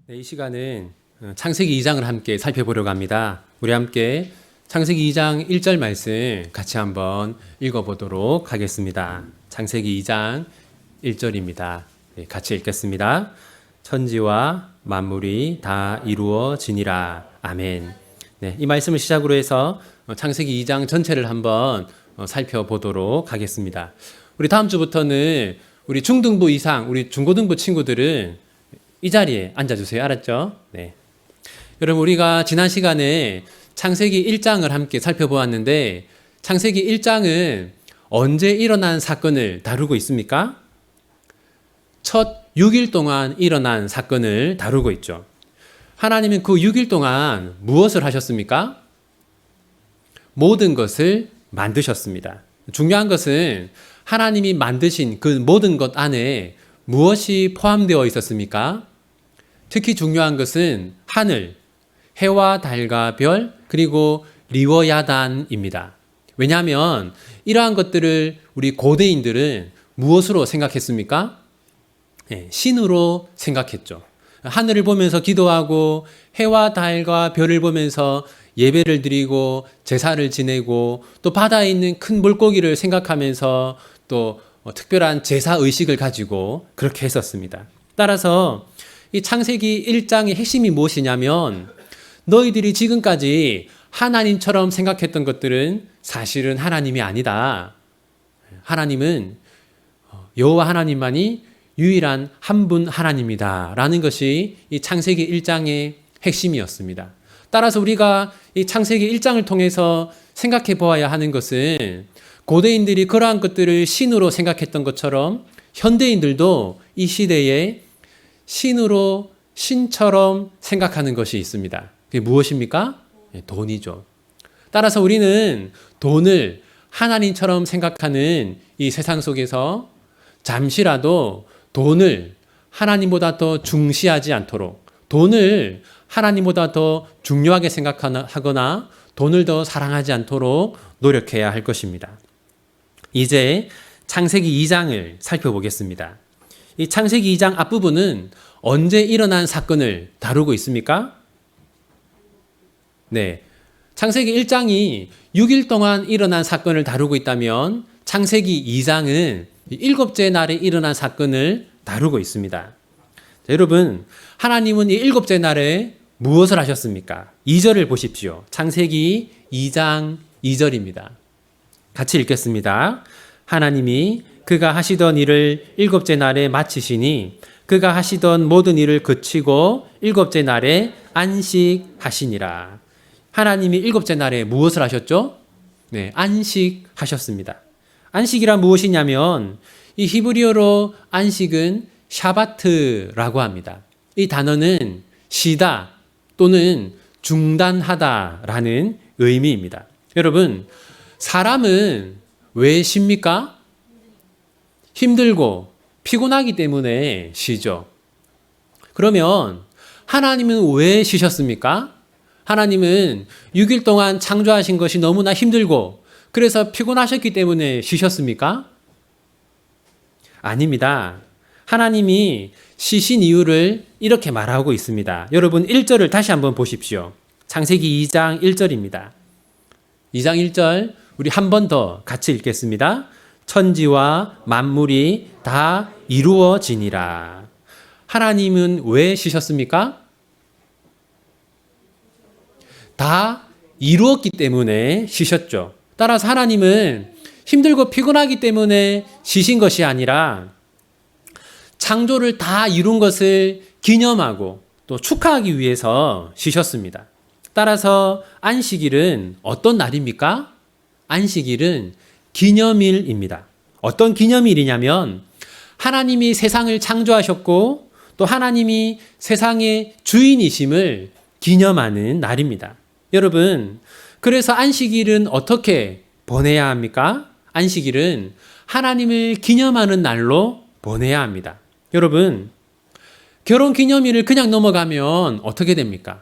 네, 이 시간은 창세기 2장을 함께 살펴보려고 합니다. 우리 함께 창세기 2장 1절 말씀 같이 한번 읽어보도록 하겠습니다. 창세기 2장 1절입니다. 네, 같이 읽겠습니다. 천지와 만물이 다 이루어지니라. 아멘. 네, 이 말씀을 시작으로 해서 창세기 2장 전체를 한번 살펴보도록 하겠습니다. 우리 다음 주부터는 우리 중등부 이상, 우리 중고등부 친구들은 이 자리에 앉아주세요. 알았죠? 네. 여러분, 우리가 지난 시간에 창세기 1장을 함께 살펴보았는데, 창세기 1장은 언제 일어난 사건을 다루고 있습니까? 첫 6일 동안 일어난 사건을 다루고 있죠. 하나님은 그 6일 동안 무엇을 하셨습니까? 모든 것을 만드셨습니다. 중요한 것은 하나님이 만드신 그 모든 것 안에 무엇이 포함되어 있었습니까? 특히 중요한 것은 하늘, 해와 달과 별, 그리고 리워야단입니다. 왜냐하면 이러한 것들을 우리 고대인들은 무엇으로 생각했습니까? 네, 신으로 생각했죠. 하늘을 보면서 기도하고 해와 달과 별을 보면서 예배를 드리고 제사를 지내고 또 바다에 있는 큰 물고기를 생각하면서 또 특별한 제사 의식을 가지고 그렇게 했었습니다. 따라서 이 창세기 1장의 핵심이 무엇이냐면 너희들이 지금까지 하나님처럼 생각했던 것들은 사실은 하나님이 아니다. 하나님은 여호와 하나님만이 유일한 한 분 하나님이다 라는 것이 이 창세기 1장의 핵심이었습니다. 따라서 우리가 이 창세기 1장을 통해서 생각해 보아야 하는 것은 고대인들이 그러한 것들을 신으로 생각했던 것처럼 현대인들도 이 시대에 신으로 신처럼 생각하는 것이 있습니다. 그게 무엇입니까? 돈이죠. 따라서 우리는 돈을 하나님처럼 생각하는 이 세상 속에서 잠시라도 돈을 하나님보다 더 중시하지 않도록, 돈을 하나님보다 더 중요하게 생각하거나 돈을 더 사랑하지 않도록 노력해야 할 것입니다. 이제 창세기 2장을 살펴보겠습니다. 이 창세기 2장 앞부분은 언제 일어난 사건을 다루고 있습니까? 네. 창세기 1장이 6일 동안 일어난 사건을 다루고 있다면 창세기 2장은 일곱째 날에 일어난 사건을 다루고 있습니다. 자, 여러분, 하나님은 이 일곱째 날에 무엇을 하셨습니까? 2절을 보십시오. 창세기 2장 2절입니다. 같이 읽겠습니다. 하나님이 그가 하시던 일을 일곱째 날에 마치시니 그가 하시던 모든 일을 그치고 일곱째 날에 안식하시니라. 하나님이 일곱째 날에 무엇을 하셨죠? 네, 안식하셨습니다. 안식이란 무엇이냐면 이 히브리어로 안식은 샤바트라고 합니다. 이 단어는 쉬다 또는 중단하다라는 의미입니다. 여러분, 사람은 왜 쉽니까? 힘들고 피곤하기 때문에 쉬죠. 그러면 하나님은 왜 쉬셨습니까? 하나님은 6일 동안 창조하신 것이 너무나 힘들고 그래서 피곤하셨기 때문에 쉬셨습니까? 아닙니다. 하나님이 쉬신 이유를 이렇게 말하고 있습니다. 여러분 1절을 다시 한번 보십시오. 창세기 2장 1절입니다. 2장 1절 우리 한 번 더 같이 읽겠습니다. 천지와 만물이 다 이루어지니라. 하나님은 왜 쉬셨습니까? 다 이루었기 때문에 쉬셨죠. 따라서 하나님은 힘들고 피곤하기 때문에 쉬신 것이 아니라 창조를 다 이룬 것을 기념하고 또 축하하기 위해서 쉬셨습니다. 따라서 안식일은 어떤 날입니까? 안식일은 기념일입니다. 어떤 기념일이냐면 하나님이 세상을 창조하셨고 또 하나님이 세상의 주인이심을 기념하는 날입니다. 여러분, 그래서 안식일은 어떻게 보내야 합니까? 안식일은 하나님을 기념하는 날로 보내야 합니다. 여러분, 결혼 기념일을 그냥 넘어가면 어떻게 됩니까?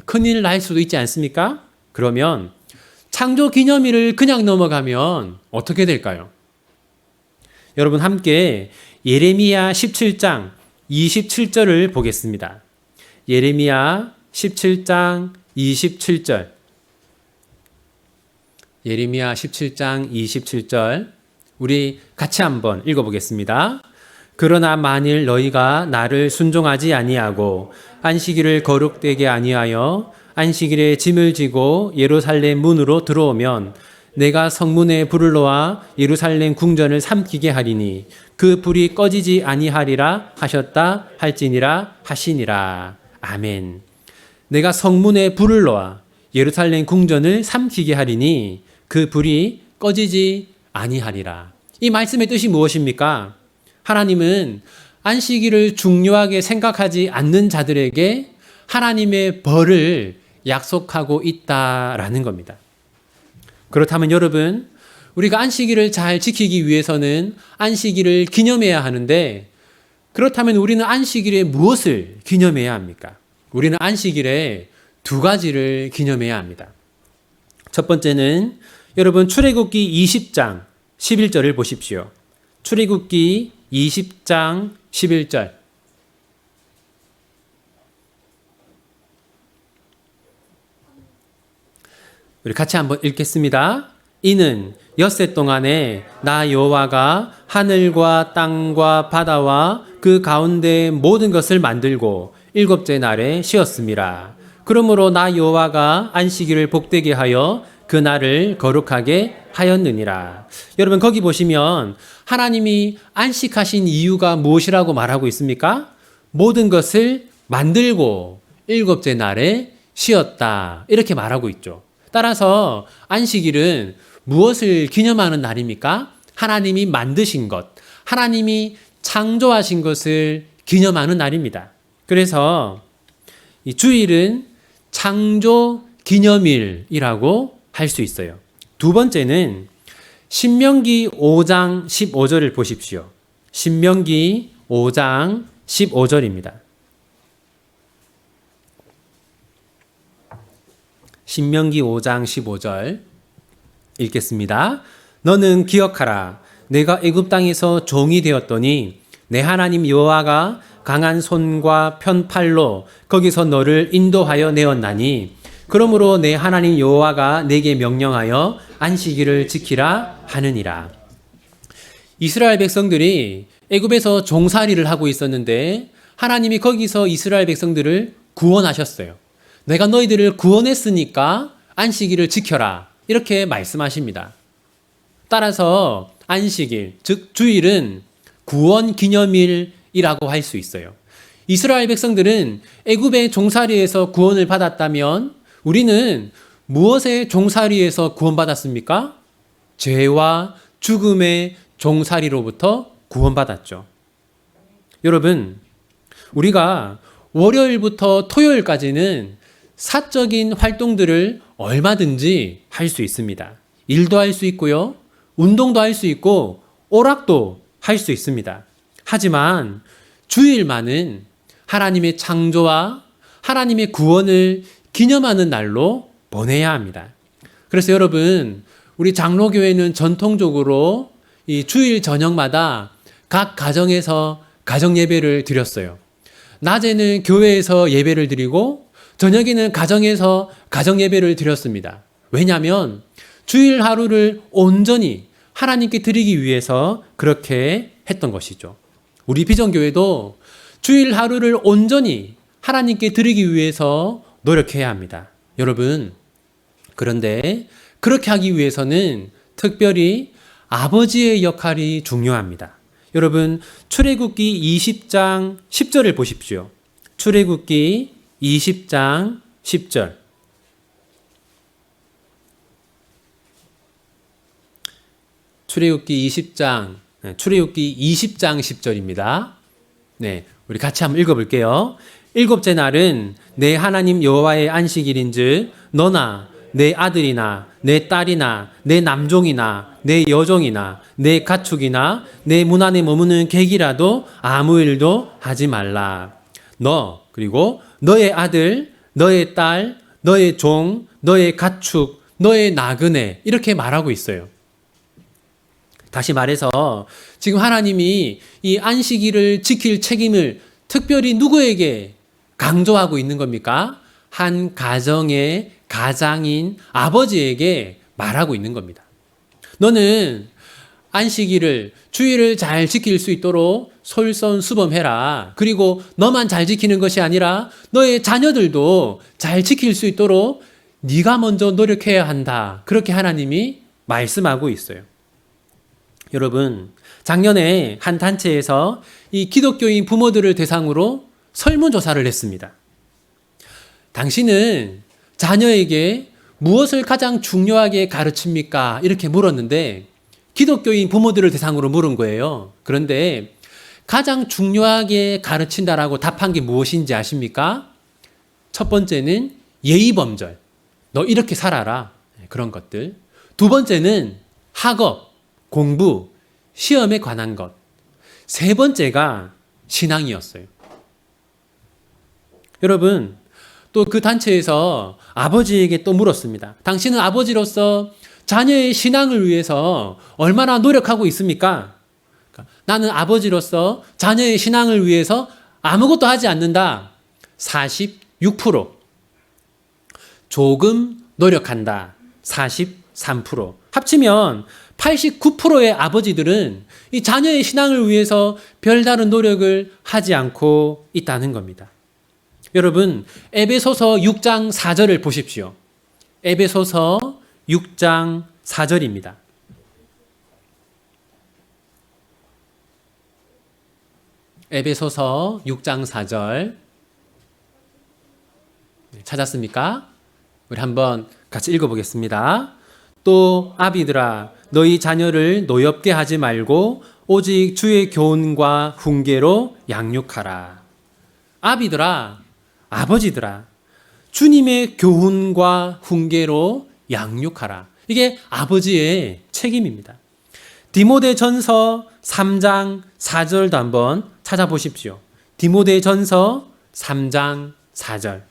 큰일 날 수도 있지 않습니까? 그러면 창조 기념일을 그냥 넘어가면 어떻게 될까요? 여러분 함께 예레미야 17장 27절을 보겠습니다. 예레미야 17장 27절. 예레미야 17장 27절. 우리 같이 한번 읽어보겠습니다. 그러나 만일 너희가 나를 순종하지 아니하고 안식일을 거룩되게 아니하여 안식일에 짐을 지고 예루살렘 문으로 들어오면 내가 성문에 불을 놓아 예루살렘 궁전을 삼키게 하리니 그 불이 꺼지지 아니하리라 하셨다 할지니라 하시니라. 아멘. 내가 성문에 불을 놓아 예루살렘 궁전을 삼키게 하리니 그 불이 꺼지지 아니하리라. 이 말씀의 뜻이 무엇입니까? 하나님은 안식일을 중요하게 생각하지 않는 자들에게 하나님의 벌을 약속하고 있다라는 겁니다. 그렇다면 여러분, 우리가 안식일을 잘 지키기 위해서는 안식일을 기념해야 하는데, 그렇다면 우리는 안식일에 무엇을 기념해야 합니까? 우리는 안식일에 두 가지를 기념해야 합니다. 첫 번째는 여러분 출애굽기 20장 11절을 보십시오. 출애굽기 20장 11절. 우리 같이 한번 읽겠습니다. 이는 엿새 동안에 나 여호와가 하늘과 땅과 바다와 그 가운데 모든 것을 만들고 일곱째 날에 쉬었음이라. 그러므로 나 여호와가 안식일을 복되게 하여 그 날을 거룩하게 하였느니라. 여러분 거기 보시면 하나님이 안식하신 이유가 무엇이라고 말하고 있습니까? 모든 것을 만들고 일곱째 날에 쉬었다. 이렇게 말하고 있죠. 따라서 안식일은 무엇을 기념하는 날입니까? 하나님이 만드신 것, 하나님이 창조하신 것을 기념하는 날입니다. 그래서 이 주일은 창조 기념일이라고 할 수 있어요. 두 번째는 신명기 5장 15절을 보십시오. 신명기 5장 15절입니다. 신명기 5장 15절 읽겠습니다. 너는 기억하라. 내가 애굽 땅에서 종이 되었더니 내 하나님 여호와가 강한 손과 편팔로 거기서 너를 인도하여 내었나니 그러므로 내 하나님 여호와가 내게 명령하여 안식일을 지키라 하느니라. 이스라엘 백성들이 애굽에서 종살이를 하고 있었는데 하나님이 거기서 이스라엘 백성들을 구원하셨어요. 내가 너희들을 구원했으니까 안식일을 지켜라. 이렇게 말씀하십니다. 따라서 안식일, 즉 주일은 구원 기념일이라고 할 수 있어요. 이스라엘 백성들은 애굽의 종살이에서 구원을 받았다면 우리는 무엇의 종살이에서 구원받았습니까? 죄와 죽음의 종살이로부터 구원받았죠. 여러분, 우리가 월요일부터 토요일까지는 사적인 활동들을 얼마든지 할 수 있습니다. 일도 할 수 있고요. 운동도 할 수 있고 오락도 할 수 있습니다. 하지만 주일만은 하나님의 창조와 하나님의 구원을 기념하는 날로 보내야 합니다. 그래서 여러분, 우리 장로교회는 전통적으로 이 주일 저녁마다 각 가정에서 가정 예배를 드렸어요. 낮에는 교회에서 예배를 드리고 저녁에는 가정에서 가정 예배를 드렸습니다. 왜냐하면 주일 하루를 온전히 하나님께 드리기 위해서 그렇게 했던 것이죠. 우리 비전교회도 주일 하루를 온전히 하나님께 드리기 위해서 노력해야 합니다. 여러분, 그런데 그렇게 하기 위해서는 특별히 아버지의 역할이 중요합니다. 여러분, 출애굽기 20장 10절을 보십시오. 출애굽기 20장 10절. 출애굽기 20장 10절입니다. 네, 우리 같이 한번 읽어볼게요. 일곱째 날은 내 하나님 여호와의 안식일인즉 너나 내 아들이나 내 딸이나 내 남종이나 내 여종이나 내 가축이나 내 문 안에 머무는 객이라도 아무 일도 하지 말라. 너 그리고 너의 아들, 너의 딸, 너의 종, 너의 가축, 너의 나그네 이렇게 말하고 있어요. 다시 말해서 지금 하나님이 이 안식일을 지킬 책임을 특별히 누구에게 강조하고 있는 겁니까? 한 가정의 가장인 아버지에게 말하고 있는 겁니다. 너는 안식일을, 주일을 잘 지킬 수 있도록 솔선수범해라. 그리고 너만 잘 지키는 것이 아니라 너의 자녀들도 잘 지킬 수 있도록 네가 먼저 노력해야 한다. 그렇게 하나님이 말씀하고 있어요. 여러분, 작년에 한 단체에서 이 기독교인 부모들을 대상으로 설문조사를 했습니다. 당신은 자녀에게 무엇을 가장 중요하게 가르칩니까? 이렇게 물었는데 기독교인 부모들을 대상으로 물은 거예요. 그런데 가장 중요하게 가르친다라고 답한 게 무엇인지 아십니까? 첫 번째는 예의범절. 너 이렇게 살아라. 그런 것들. 두 번째는 학업, 공부, 시험에 관한 것. 세 번째가 신앙이었어요. 여러분, 또 그 단체에서 아버지에게 또 물었습니다. 당신은 아버지로서 자녀의 신앙을 위해서 얼마나 노력하고 있습니까? 나는 아버지로서 자녀의 신앙을 위해서 아무것도 하지 않는다. 46%. 조금 노력한다. 43%. 합치면 89%의 아버지들은 이 자녀의 신앙을 위해서 별다른 노력을 하지 않고 있다는 겁니다. 여러분, 에베소서 6장 4절을 보십시오. 에베소서 6장 4절입니다. 에베소서 6장 4절 찾았습니까? 우리 한번 같이 읽어보겠습니다. 또 아비들아 너희 자녀를 노엽게 하지 말고 오직 주의 교훈과 훈계로 양육하라. 아비들아, 아버지들아, 주님의 교훈과 훈계로 양육하라. 이게 아버지의 책임입니다. 디모데전서 3장 4절도 한번 찾아보십시오. 디모데전서 3장 4절.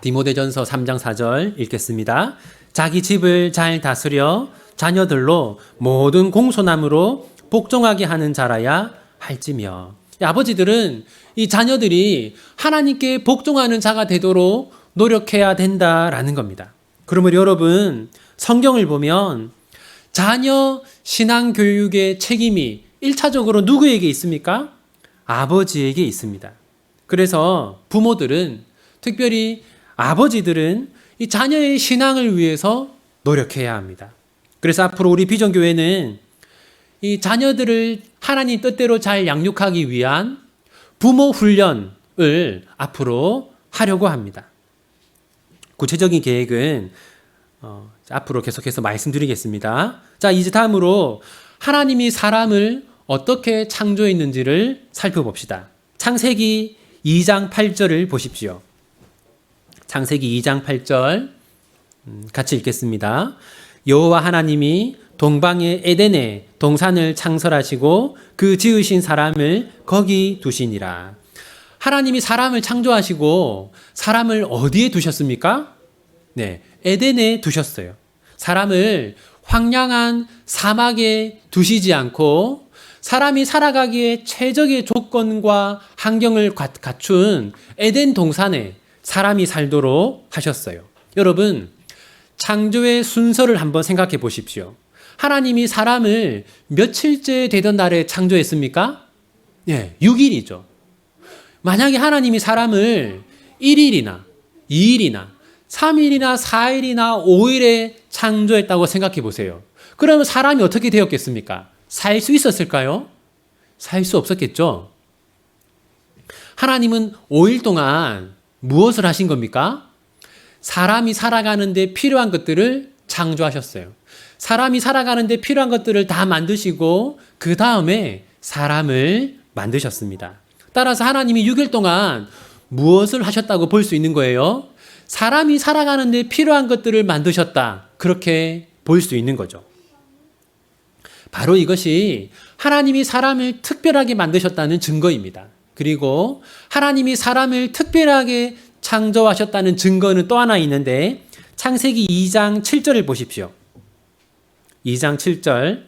디모데전서 3장 4절 읽겠습니다. 자기 집을 잘 다스려 자녀들로 모든 공손함으로 복종하게 하는 자라야 할지며. 아버지들은 이 자녀들이 하나님께 복종하는 자가 되도록 노력해야 된다라는 겁니다. 그러면 여러분, 성경을 보면 자녀 신앙 교육의 책임이 1차적으로 누구에게 있습니까? 아버지에게 있습니다. 그래서 부모들은, 특별히 아버지들은 이 자녀의 신앙을 위해서 노력해야 합니다. 그래서 앞으로 우리 비전교회는 이 자녀들을 하나님 뜻대로 잘 양육하기 위한 부모 훈련을 앞으로 하려고 합니다. 구체적인 계획은 앞으로 계속해서 말씀드리겠습니다. 자, 이제 다음으로 하나님이 사람을 어떻게 창조했는지를 살펴봅시다. 창세기 2장 8절을 보십시오. 창세기 2장 8절 같이 읽겠습니다. 여호와 하나님이 동방의 에덴에 동산을 창설하시고 그 지으신 사람을 거기 두시니라. 하나님이 사람을 창조하시고 사람을 어디에 두셨습니까? 네, 에덴에 두셨어요. 사람을 황량한 사막에 두시지 않고 사람이 살아가기에 최적의 조건과 환경을 갖춘 에덴 동산에 사람이 살도록 하셨어요. 여러분, 창조의 순서를 한번 생각해 보십시오. 하나님이 사람을 며칠째 되던 날에 창조했습니까? 네, 6일이죠. 만약에 하나님이 사람을 1일이나 2일이나 3일이나 4일이나 5일에 창조했다고 생각해 보세요. 그러면 사람이 어떻게 되었겠습니까? 살 수 있었을까요? 살 수 없었겠죠. 하나님은 5일 동안 무엇을 하신 겁니까? 사람이 살아가는데 필요한 것들을 창조하셨어요. 사람이 살아가는데 필요한 것들을 다 만드시고 그 다음에 사람을 만드셨습니다. 따라서 하나님이 6일 동안 무엇을 하셨다고 볼 수 있는 거예요? 사람이 살아가는데 필요한 것들을 만드셨다. 그렇게 볼 수 있는 거죠. 바로 이것이 하나님이 사람을 특별하게 만드셨다는 증거입니다. 그리고 하나님이 사람을 특별하게 창조하셨다는 증거는 또 하나 있는데 창세기 2장 7절을 보십시오. 2장 7절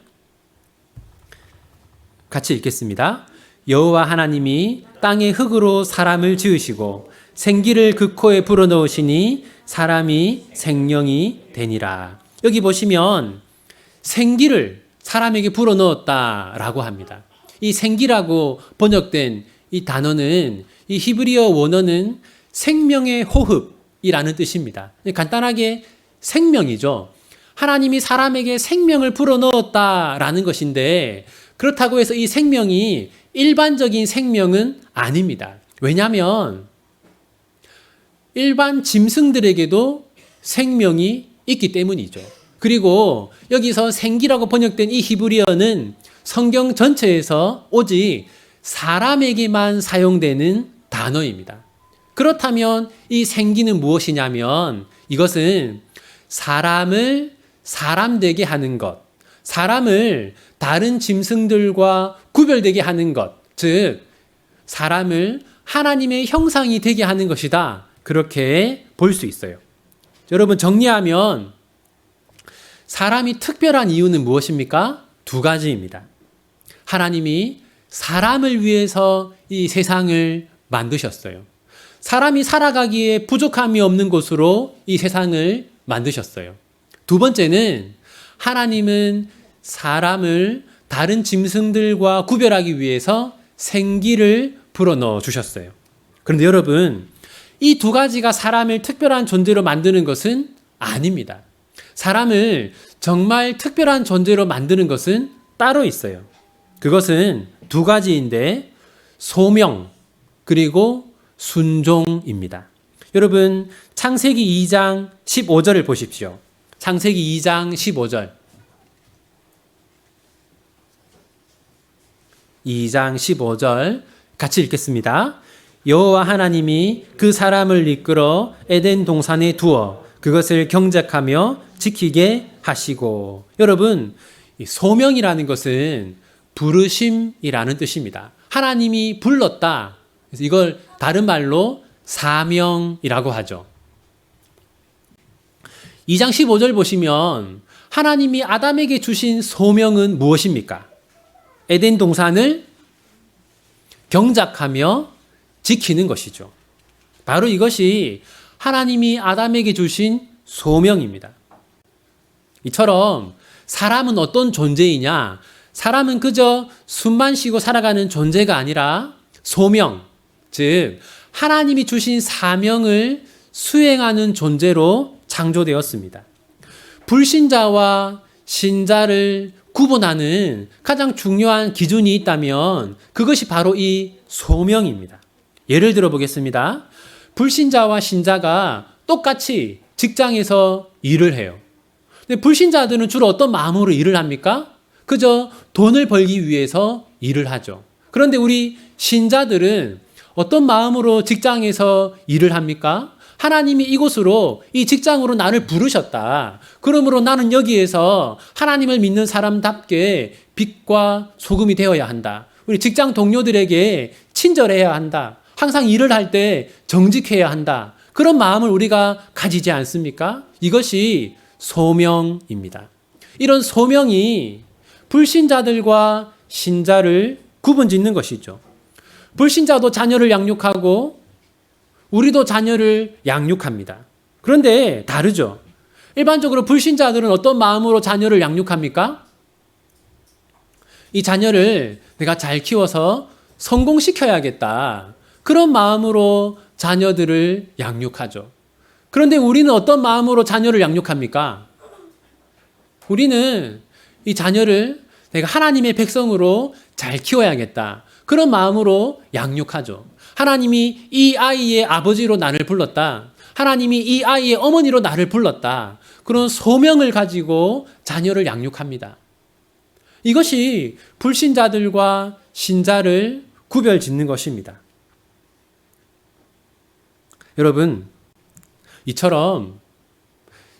같이 읽겠습니다. 여호와 하나님이 땅의 흙으로 사람을 지으시고 생기를 그 코에 불어넣으시니 사람이 생명이 되니라. 여기 보시면 생기를 사람에게 불어넣었다라고 합니다. 이 생기라고 번역된 이 단어는 이 히브리어 원어는 생명의 호흡이라는 뜻입니다. 간단하게 생명이죠. 하나님이 사람에게 생명을 불어넣었다라는 것인데 그렇다고 해서 이 생명이 일반적인 생명은 아닙니다. 왜냐하면 일반 짐승들에게도 생명이 있기 때문이죠. 그리고 여기서 생기라고 번역된 이 히브리어는 성경 전체에서 오직 사람에게만 사용되는 단어입니다. 그렇다면 이 생기는 무엇이냐면 이것은 사람을 사람되게 하는 것, 사람을 다른 짐승들과 구별되게 하는 것, 즉 사람을 하나님의 형상이 되게 하는 것이다. 그렇게 볼 수 있어요. 여러분 정리하면 사람이 특별한 이유는 무엇입니까? 두 가지입니다. 하나님이 사람을 위해서 이 세상을 만드셨어요. 사람이 살아가기에 부족함이 없는 곳으로 이 세상을 만드셨어요. 두 번째는 하나님은 사람을 다른 짐승들과 구별하기 위해서 생기를 불어넣어 주셨어요. 그런데 여러분, 이 두 가지가 사람을 특별한 존재로 만드는 것은 아닙니다. 사람을 정말 특별한 존재로 만드는 것은 따로 있어요. 그것은 두 가지인데 소명 그리고 순종입니다. 여러분 창세기 2장 15절을 보십시오. 창세기 2장 15절. 2장 15절 같이 읽겠습니다. 여호와 하나님이 그 사람을 이끌어 에덴 동산에 두어 그것을 경작하며 지키게 하시고. 여러분, 이 소명이라는 것은 부르심이라는 뜻입니다. 하나님이 불렀다. 그래서 이걸 다른 말로 사명이라고 하죠. 2장 15절 보시면 하나님이 아담에게 주신 소명은 무엇입니까? 에덴 동산을 경작하며 지키는 것이죠. 바로 이것이 하나님이 아담에게 주신 소명입니다. 이처럼 사람은 어떤 존재이냐? 사람은 그저 숨만 쉬고 살아가는 존재가 아니라 소명, 즉 하나님이 주신 사명을 수행하는 존재로 창조되었습니다. 불신자와 신자를 구분하는 가장 중요한 기준이 있다면 그것이 바로 이 소명입니다. 예를 들어 보겠습니다. 불신자와 신자가 똑같이 직장에서 일을 해요. 근데 불신자들은 주로 어떤 마음으로 일을 합니까? 그저 돈을 벌기 위해서 일을 하죠. 그런데 우리 신자들은 어떤 마음으로 직장에서 일을 합니까? 하나님이 이곳으로, 이 직장으로 나를 부르셨다. 그러므로 나는 여기에서 하나님을 믿는 사람답게 빛과 소금이 되어야 한다. 우리 직장 동료들에게 친절해야 한다. 항상 일을 할 때 정직해야 한다. 그런 마음을 우리가 가지지 않습니까? 이것이 소명입니다. 이런 소명이 불신자들과 신자를 구분짓는 것이죠. 불신자도 자녀를 양육하고 우리도 자녀를 양육합니다. 그런데 다르죠. 일반적으로 불신자들은 어떤 마음으로 자녀를 양육합니까? 이 자녀를 내가 잘 키워서 성공시켜야겠다. 그런 마음으로 자녀들을 양육하죠. 그런데 우리는 어떤 마음으로 자녀를 양육합니까? 우리는 이 자녀를 내가 하나님의 백성으로 잘 키워야겠다. 그런 마음으로 양육하죠. 하나님이 이 아이의 아버지로 나를 불렀다. 하나님이 이 아이의 어머니로 나를 불렀다. 그런 소명을 가지고 자녀를 양육합니다. 이것이 불신자들과 신자를 구별짓는 것입니다. 여러분, 이처럼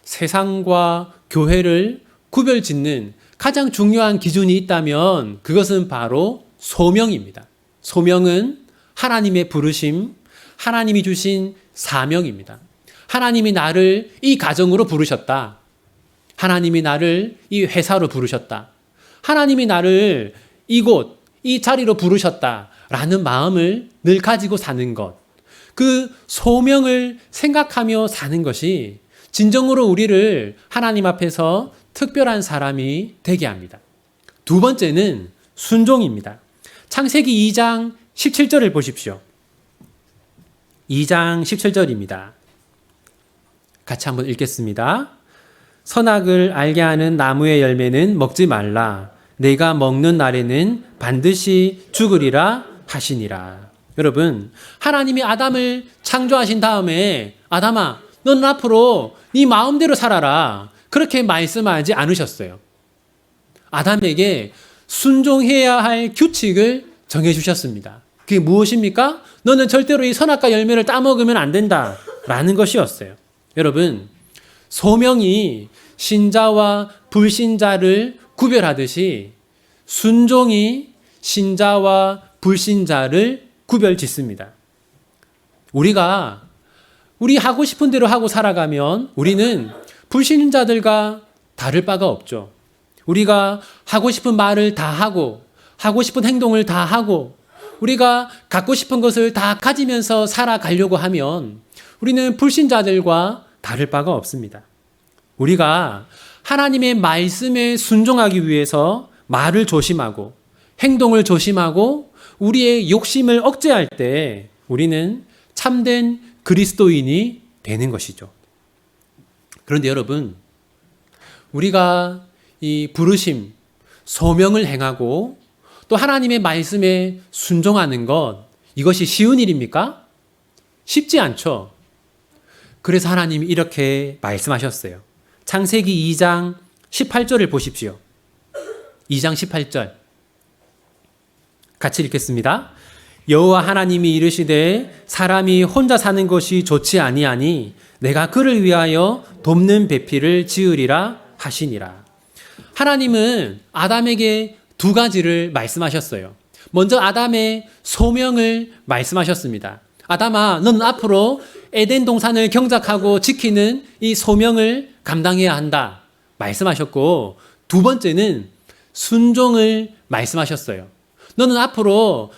세상과 교회를 구별짓는 가장 중요한 기준이 있다면 그것은 바로 소명입니다. 소명은 하나님의 부르심, 하나님이 주신 사명입니다. 하나님이 나를 이 가정으로 부르셨다. 하나님이 나를 이 회사로 부르셨다. 하나님이 나를 이곳, 이 자리로 부르셨다라는 마음을 늘 가지고 사는 것, 그 소명을 생각하며 사는 것이 진정으로 우리를 하나님 앞에서 특별한 사람이 되게 합니다. 두 번째는 순종입니다. 창세기 2장 17절을 보십시오. 2장 17절입니다. 같이 한번 읽겠습니다. 선악을 알게 하는 나무의 열매는 먹지 말라. 내가 먹는 날에는 반드시 죽으리라 하시니라. 여러분, 하나님이 아담을 창조하신 다음에 아담아, 너는 앞으로 네 마음대로 살아라. 그렇게 말씀하지 않으셨어요. 아담에게 순종해야 할 규칙을 정해주셨습니다. 그게 무엇입니까? 너는 절대로 이 선악과 열매를 따먹으면 안 된다. 라는 것이었어요. 여러분, 소명이 신자와 불신자를 구별하듯이 순종이 신자와 불신자를 구별짓습니다. 우리가 우리 하고 싶은 대로 하고 살아가면 우리는 불신자들과 다를 바가 없죠. 우리가 하고 싶은 말을 다 하고 하고 싶은 행동을 다 하고 우리가 갖고 싶은 것을 다 가지면서 살아가려고 하면 우리는 불신자들과 다를 바가 없습니다. 우리가 하나님의 말씀에 순종하기 위해서 말을 조심하고 행동을 조심하고 우리의 욕심을 억제할 때 우리는 참된 그리스도인이 되는 것이죠. 그런데 여러분, 우리가 이 부르심, 소명을 행하고 또 하나님의 말씀에 순종하는 것, 이것이 쉬운 일입니까? 쉽지 않죠. 그래서 하나님이 이렇게 말씀하셨어요. 창세기 2장 18절을 보십시오. 2장 18절. 같이 읽겠습니다. 여호와 하나님이 이르시되 사람이 혼자 사는 것이 좋지 아니하니 내가 그를 위하여 돕는 배필을 지으리라 하시니라. 하나님은 아담에게 두 가지를 말씀하셨어요. 먼저 아담의 소명을 말씀하셨습니다. 아담아, 너는 앞으로 에덴 동산을 경작하고 지키는 이 소명을 감당해야 한다 말씀하셨고, 두 번째는 순종을 말씀하셨어요. 너는 앞으로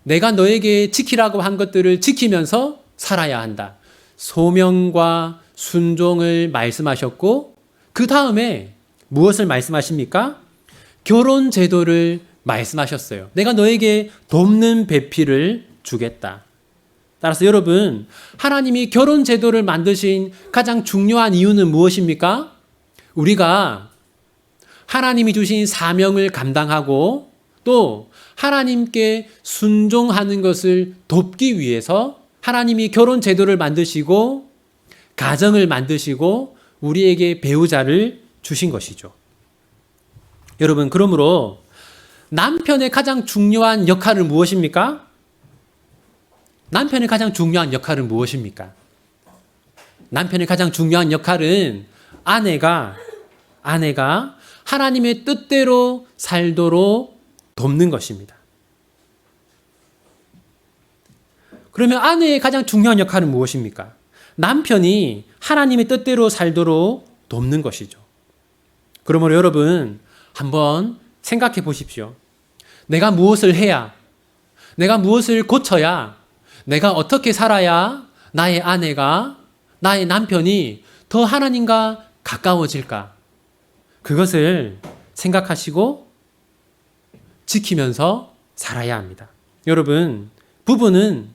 내가 너에게 지키라고 한 것들을 지키면서 살아야 한다. 소명과 순종을 말씀하셨고, 그 다음에 무엇을 말씀하십니까? 결혼 제도를 말씀하셨어요. 내가 너에게 돕는 배필을 주겠다. 따라서 여러분, 하나님이 결혼 제도를 만드신 가장 중요한 이유는 무엇입니까? 우리가 하나님이 주신 사명을 감당하고 또 하나님께 순종하는 것을 돕기 위해서 하나님이 결혼 제도를 만드시고 가정을 만드시고 우리에게 배우자를 주신 것이죠. 여러분, 그러므로 남편의 가장 중요한 역할은 무엇입니까? 남편의 가장 중요한 역할은 무엇입니까? 남편의 가장 중요한 역할은 아내가 하나님의 뜻대로 살도록 돕는 것입니다. 그러면 아내의 가장 중요한 역할은 무엇입니까? 남편이 하나님의 뜻대로 살도록 돕는 것이죠. 그러므로 여러분, 한번 생각해 보십시오. 내가 무엇을 해야, 내가 무엇을 고쳐야, 내가 어떻게 살아야 나의 아내가, 나의 남편이 더 하나님과 가까워질까? 그것을 생각하시고 지키면서 살아야 합니다. 여러분, 부부는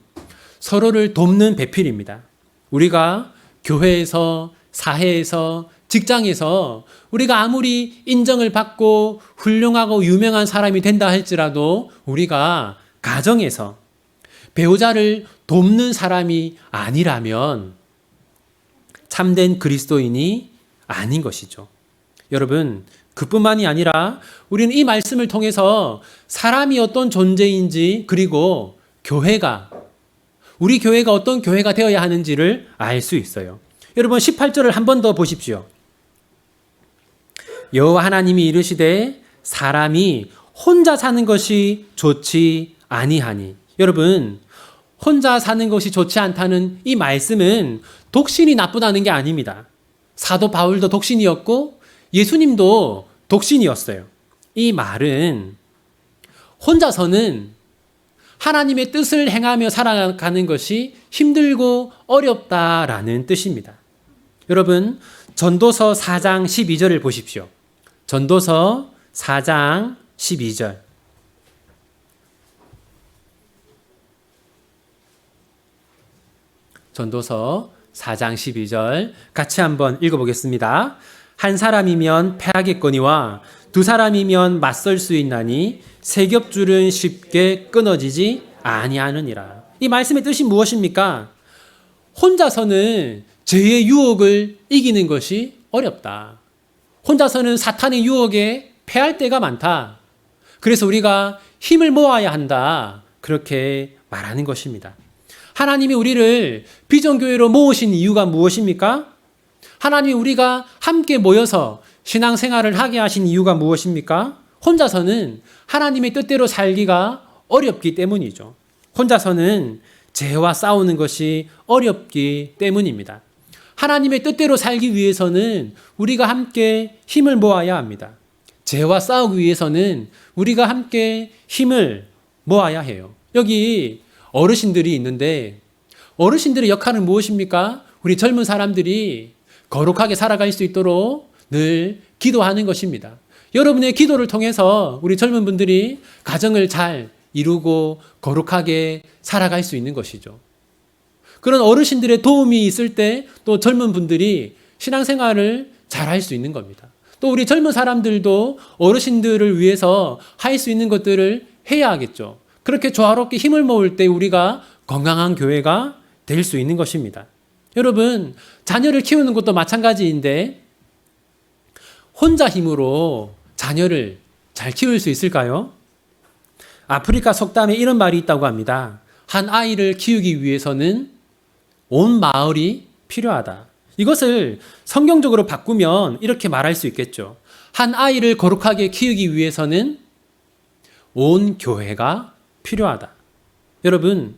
서로를 돕는 배필입니다. 우리가 교회에서, 사회에서, 직장에서 우리가 아무리 인정을 받고 훌륭하고 유명한 사람이 된다 할지라도 우리가 가정에서 배우자를 돕는 사람이 아니라면 참된 그리스도인이 아닌 것이죠. 여러분, 그뿐만이 아니라 우리는 이 말씀을 통해서 사람이 어떤 존재인지, 그리고 우리 교회가 어떤 교회가 되어야 하는지를 알 수 있어요. 여러분, 18절을 한 번 더 보십시오. 여호와 하나님이 이르시되 사람이 혼자 사는 것이 좋지 아니하니. 여러분, 혼자 사는 것이 좋지 않다는 이 말씀은 독신이 나쁘다는 게 아닙니다. 사도 바울도 독신이었고 예수님도 독신이었어요. 이 말은 혼자서는 하나님의 뜻을 행하며 살아가는 것이 힘들고 어렵다라는 뜻입니다. 여러분, 전도서 4장 12절을 보십시오. 전도서 4장 12절. 전도서 4장 12절 같이 한번 읽어보겠습니다. 한 사람이면 패하겠거니와 두 사람이면 맞설 수 있나니 세 겹줄은 쉽게 끊어지지 아니하느니라. 이 말씀의 뜻이 무엇입니까? 혼자서는 죄의 유혹을 이기는 것이 어렵다. 혼자서는 사탄의 유혹에 패할 때가 많다. 그래서 우리가 힘을 모아야 한다. 그렇게 말하는 것입니다. 하나님이 우리를 비전교회로 모으신 이유가 무엇입니까? 하나님이 우리가 함께 모여서 신앙생활을 하게 하신 이유가 무엇입니까? 혼자서는 하나님의 뜻대로 살기가 어렵기 때문이죠. 혼자서는 죄와 싸우는 것이 어렵기 때문입니다. 하나님의 뜻대로 살기 위해서는 우리가 함께 힘을 모아야 합니다. 죄와 싸우기 위해서는 우리가 함께 힘을 모아야 해요. 여기 어르신들이 있는데 어르신들의 역할은 무엇입니까? 우리 젊은 사람들이 거룩하게 살아갈 수 있도록 늘 기도하는 것입니다. 여러분의 기도를 통해서 우리 젊은 분들이 가정을 잘 이루고 거룩하게 살아갈 수 있는 것이죠. 그런 어르신들의 도움이 있을 때 또 젊은 분들이 신앙생활을 잘 할 수 있는 겁니다. 또 우리 젊은 사람들도 어르신들을 위해서 할 수 있는 것들을 해야 하겠죠. 그렇게 조화롭게 힘을 모을 때 우리가 건강한 교회가 될 수 있는 것입니다. 여러분, 자녀를 키우는 것도 마찬가지인데 혼자 힘으로 자녀를 잘 키울 수 있을까요? 아프리카 속담에 이런 말이 있다고 합니다. 한 아이를 키우기 위해서는 온 마을이 필요하다. 이것을 성경적으로 바꾸면 이렇게 말할 수 있겠죠. 한 아이를 거룩하게 키우기 위해서는 온 교회가 필요하다. 여러분,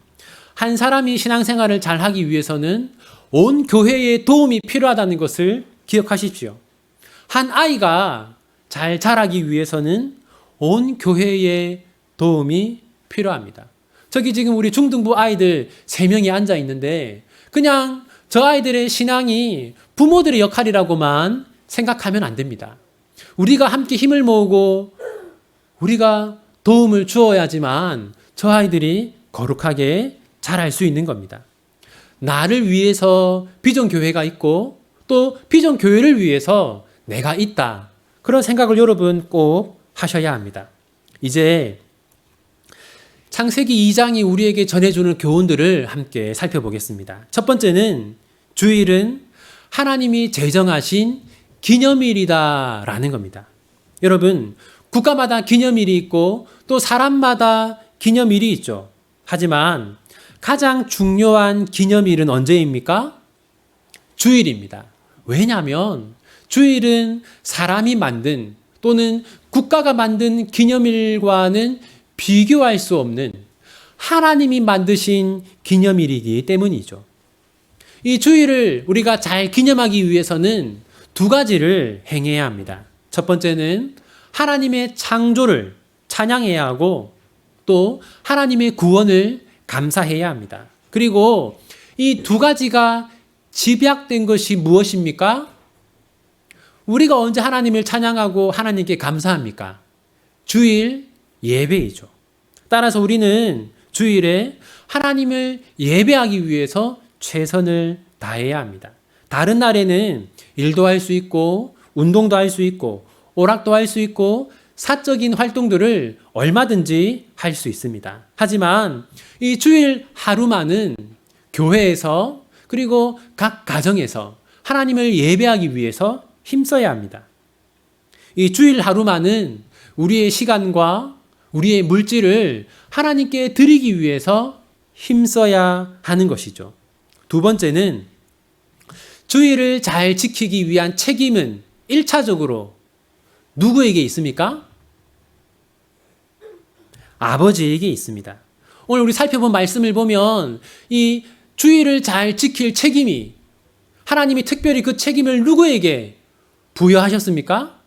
한 사람이 신앙생활을 잘 하기 위해서는 온 교회의 도움이 필요하다는 것을 기억하십시오. 한 아이가 잘 자라기 위해서는 온 교회의 도움이 필요합니다. 저기 지금 우리 중등부 아이들 3명이 앉아 있는데 그냥 저 아이들의 신앙이 부모들의 역할이라고만 생각하면 안 됩니다. 우리가 함께 힘을 모으고 우리가 도움을 주어야지만 저 아이들이 거룩하게 자랄 수 있는 겁니다. 나를 위해서 비전교회가 있고 또 비전교회를 위해서 내가 있다. 그런 생각을 여러분 꼭 하셔야 합니다. 이제 창세기 2장이 우리에게 전해주는 교훈들을 함께 살펴보겠습니다. 첫 번째는 주일은 하나님이 제정하신 기념일이다라는 겁니다. 여러분, 국가마다 기념일이 있고 또 사람마다 기념일이 있죠. 하지만 가장 중요한 기념일은 언제입니까? 주일입니다. 왜냐하면 주일은 사람이 만든 또는 국가가 만든 기념일과는 비교할 수 없는 하나님이 만드신 기념일이기 때문이죠. 이 주일을 우리가 잘 기념하기 위해서는 2가지를 행해야 합니다. 첫 번째는 하나님의 창조를 찬양해야 하고 또 하나님의 구원을 감사해야 합니다. 그리고 이 2가지가 집약된 것이 무엇입니까? 우리가 언제 하나님을 찬양하고 하나님께 감사합니까? 주일 예배이죠. 따라서 우리는 주일에 하나님을 예배하기 위해서 최선을 다해야 합니다. 다른 날에는 일도 할 수 있고 운동도 할 수 있고 오락도 할 수 있고 사적인 활동들을 얼마든지 할 수 있습니다. 하지만 이 주일 하루만은 교회에서 그리고 각 가정에서 하나님을 예배하기 위해서 힘써야 합니다. 이 주일 하루만은 우리의 시간과 우리의 물질을 하나님께 드리기 위해서 힘써야 하는 것이죠. 2번째는 주일을 잘 지키기 위한 책임은 1차적으로 누구에게 있습니까? 아버지에게 있습니다. 오늘 우리 살펴본 말씀을 보면 이 주일을 잘 지킬 책임이 하나님이 특별히 그 책임을 누구에게 부여하셨습니까?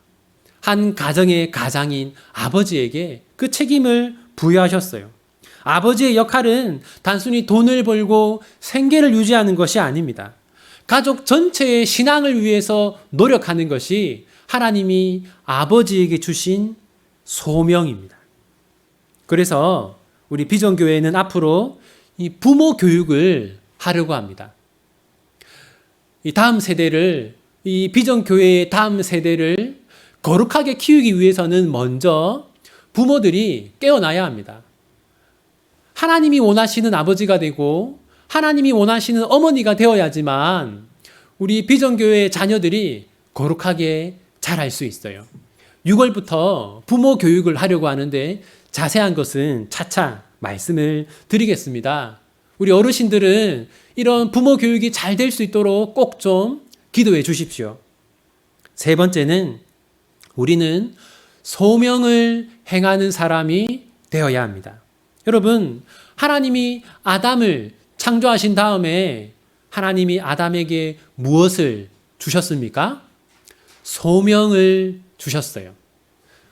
한 가정의 가장인 아버지에게 그 책임을 부여하셨어요. 아버지의 역할은 단순히 돈을 벌고 생계를 유지하는 것이 아닙니다. 가족 전체의 신앙을 위해서 노력하는 것이 하나님이 아버지에게 주신 소명입니다. 그래서 우리 비전교회는 앞으로 이 부모 교육을 하려고 합니다. 이 다음 세대를, 이 비전교회의 다음 세대를 거룩하게 키우기 위해서는 먼저 부모들이 깨어나야 합니다. 하나님이 원하시는 아버지가 되고 하나님이 원하시는 어머니가 되어야지만 우리 비전교회의 자녀들이 거룩하게 자랄 수 있어요. 6월부터 부모 교육을 하려고 하는데 자세한 것은 차차 말씀을 드리겠습니다. 우리 어르신들은 이런 부모 교육이 잘 될 수 있도록 꼭 좀 기도해 주십시오. 세 번째는 우리는 소명을 행하는 사람이 되어야 합니다. 여러분, 하나님이 아담을 창조하신 다음에 하나님이 아담에게 무엇을 주셨습니까? 소명을 주셨어요.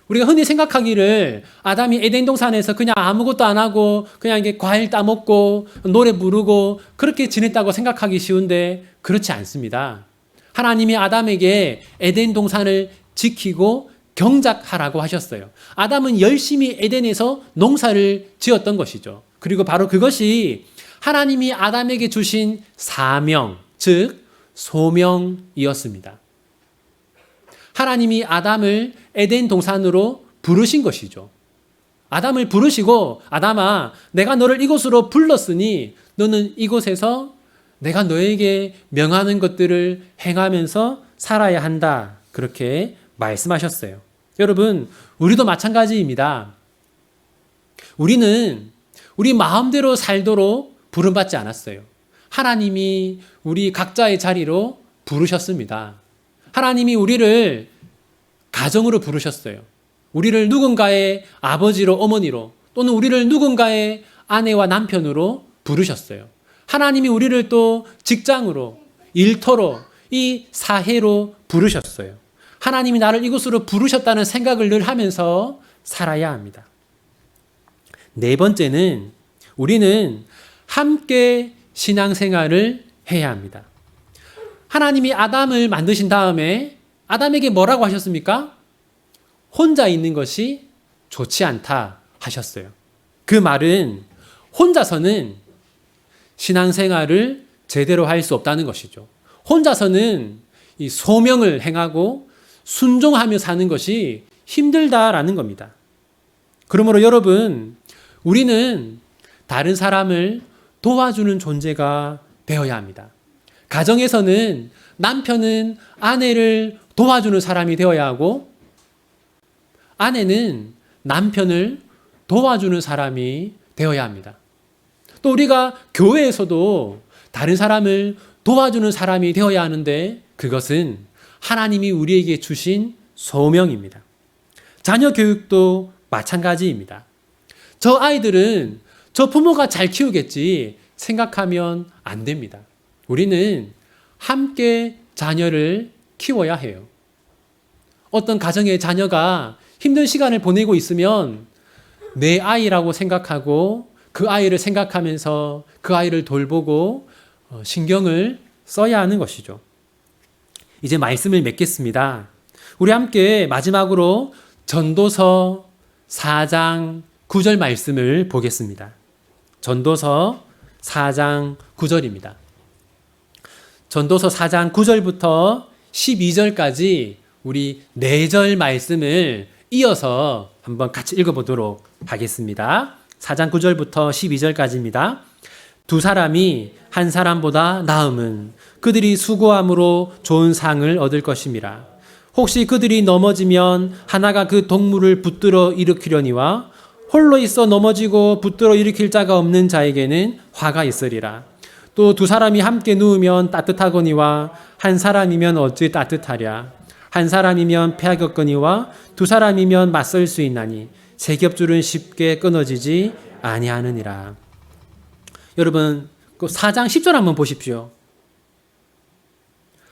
우리가 흔히 생각하기를 아담이 에덴 동산에서 그냥 아무것도 안 하고 그냥 이게 과일 따먹고 노래 부르고 그렇게 지냈다고 생각하기 쉬운데 그렇지 않습니다. 하나님이 아담에게 에덴 동산을 지키고 경작하라고 하셨어요. 아담은 열심히 에덴에서 농사를 지었던 것이죠. 그리고 바로 그것이 하나님이 아담에게 주신 사명, 즉 소명이었습니다. 하나님이 아담을 에덴 동산으로 부르신 것이죠. 아담을 부르시고 아담아, 내가 너를 이곳으로 불렀으니 너는 이곳에서 내가 너에게 명하는 것들을 행하면서 살아야 한다. 그렇게 말씀하셨어요. 여러분, 우리도 마찬가지입니다. 우리는 우리 마음대로 살도록 부름받지 않았어요. 하나님이 우리 각자의 자리로 부르셨습니다. 하나님이 우리를 가정으로 부르셨어요. 우리를 누군가의 아버지로 어머니로 또는 우리를 누군가의 아내와 남편으로 부르셨어요. 하나님이 우리를 또 직장으로, 일터로, 이 사회로 부르셨어요. 하나님이 나를 이곳으로 부르셨다는 생각을 늘 하면서 살아야 합니다. 네 번째는 우리는 함께 신앙생활을 해야 합니다. 하나님이 아담을 만드신 다음에 아담에게 뭐라고 하셨습니까? 혼자 있는 것이 좋지 않다 하셨어요. 그 말은 혼자서는 신앙생활을 제대로 할 수 없다는 것이죠. 혼자서는 이 소명을 행하고 순종하며 사는 것이 힘들다라는 겁니다. 그러므로 여러분, 우리는 다른 사람을 도와주는 존재가 되어야 합니다. 가정에서는 남편은 아내를 도와주는 사람이 되어야 하고 아내는 남편을 도와주는 사람이 되어야 합니다. 또 우리가 교회에서도 다른 사람을 도와주는 사람이 되어야 하는데 그것은 하나님이 우리에게 주신 소명입니다. 자녀 교육도 마찬가지입니다. 저 아이들은 저 부모가 잘 키우겠지 생각하면 안 됩니다. 우리는 함께 자녀를 키워야 해요. 어떤 가정의 자녀가 힘든 시간을 보내고 있으면 내 아이라고 생각하고 그 아이를 생각하면서 그 아이를 돌보고 신경을 써야 하는 것이죠. 이제 말씀을 맺겠습니다. 우리 함께 마지막으로 전도서 4장 9절 말씀을 보겠습니다. 전도서 4장 9절입니다. 전도서 4장 9절부터 12절까지 우리 4절 말씀을 이어서 한번 같이 읽어보도록 하겠습니다. 4장 9절부터 12절까지입니다. 두 사람이 한 사람보다 나음은 그들이 수고함으로 좋은 상을 얻을 것임이라. 혹시 그들이 넘어지면 하나가 그 동물을 붙들어 일으키려니와 홀로 있어 넘어지고 붙들어 일으킬 자가 없는 자에게는 화가 있으리라. 또 두 사람이 함께 누우면 따뜻하거니와 한 사람이면 어찌 따뜻하랴. 한 사람이면 패하겠거니와 두 사람이면 맞설 수 있나니 세 겹줄은 쉽게 끊어지지 아니하느니라. 여러분, 그 4장 10절 한번 보십시오.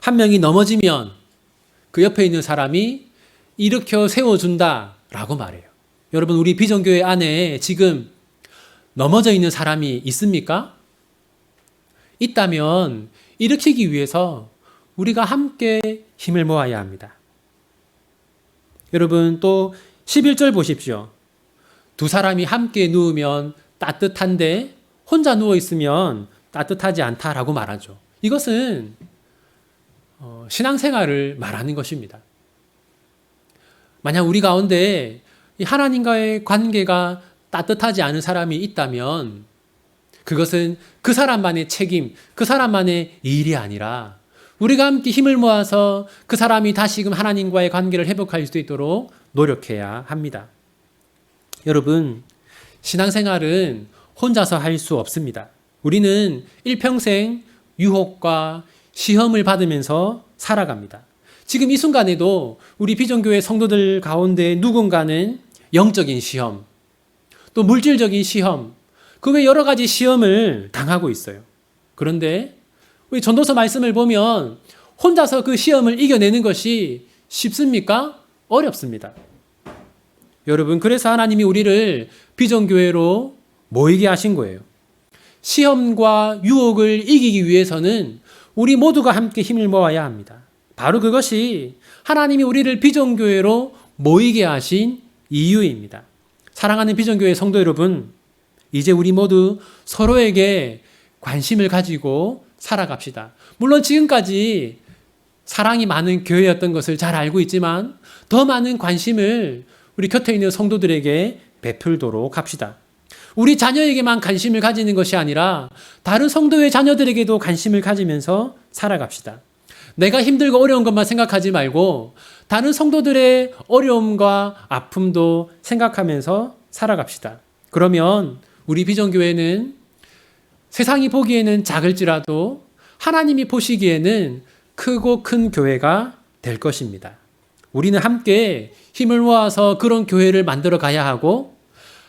한 명이 넘어지면 그 옆에 있는 사람이 일으켜 세워준다라고 말해요. 여러분, 우리 비전교회 안에 지금 넘어져 있는 사람이 있습니까? 있다면 일으키기 위해서 우리가 함께 힘을 모아야 합니다. 여러분, 또 11절 보십시오. 두 사람이 함께 누우면 따뜻한데 혼자 누워 있으면 따뜻하지 않다라고 말하죠. 이것은 신앙생활을 말하는 것입니다. 만약 우리 가운데 이 하나님과의 관계가 따뜻하지 않은 사람이 있다면 그것은 그 사람만의 책임, 그 사람만의 일이 아니라 우리가 함께 힘을 모아서 그 사람이 다시금 하나님과의 관계를 회복할 수 있도록 노력해야 합니다. 여러분, 신앙생활은 혼자서 할 수 없습니다. 우리는 일평생 유혹과 시험을 받으면서 살아갑니다. 지금 이 순간에도 우리 비전교회 성도들 가운데 누군가는 영적인 시험, 또 물질적인 시험, 그 외 여러 가지 시험을 당하고 있어요. 그런데 우리 전도서 말씀을 보면 혼자서 그 시험을 이겨내는 것이 쉽습니까? 어렵습니다. 여러분, 그래서 하나님이 우리를 비전교회로 모이게 하신 거예요. 시험과 유혹을 이기기 위해서는 우리 모두가 함께 힘을 모아야 합니다. 바로 그것이 하나님이 우리를 비전교회로 모이게 하신 이유입니다. 사랑하는 비전교회 성도 여러분, 이제 우리 모두 서로에게 관심을 가지고 살아갑시다. 물론 지금까지 사랑이 많은 교회였던 것을 잘 알고 있지만 더 많은 관심을 우리 곁에 있는 성도들에게 베풀도록 합시다. 우리 자녀에게만 관심을 가지는 것이 아니라 다른 성도의 자녀들에게도 관심을 가지면서 살아갑시다. 내가 힘들고 어려운 것만 생각하지 말고 다른 성도들의 어려움과 아픔도 생각하면서 살아갑시다. 그러면 우리 비전교회는 세상이 보기에는 작을지라도 하나님이 보시기에는 크고 큰 교회가 될 것입니다. 우리는 함께 힘을 모아서 그런 교회를 만들어 가야 하고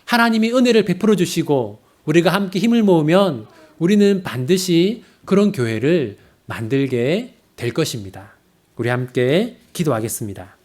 하나님이 은혜를 베풀어 주시고 우리가 함께 힘을 모으면 우리는 반드시 그런 교회를 만들게 될 것입니다. 우리 함께 기도하겠습니다.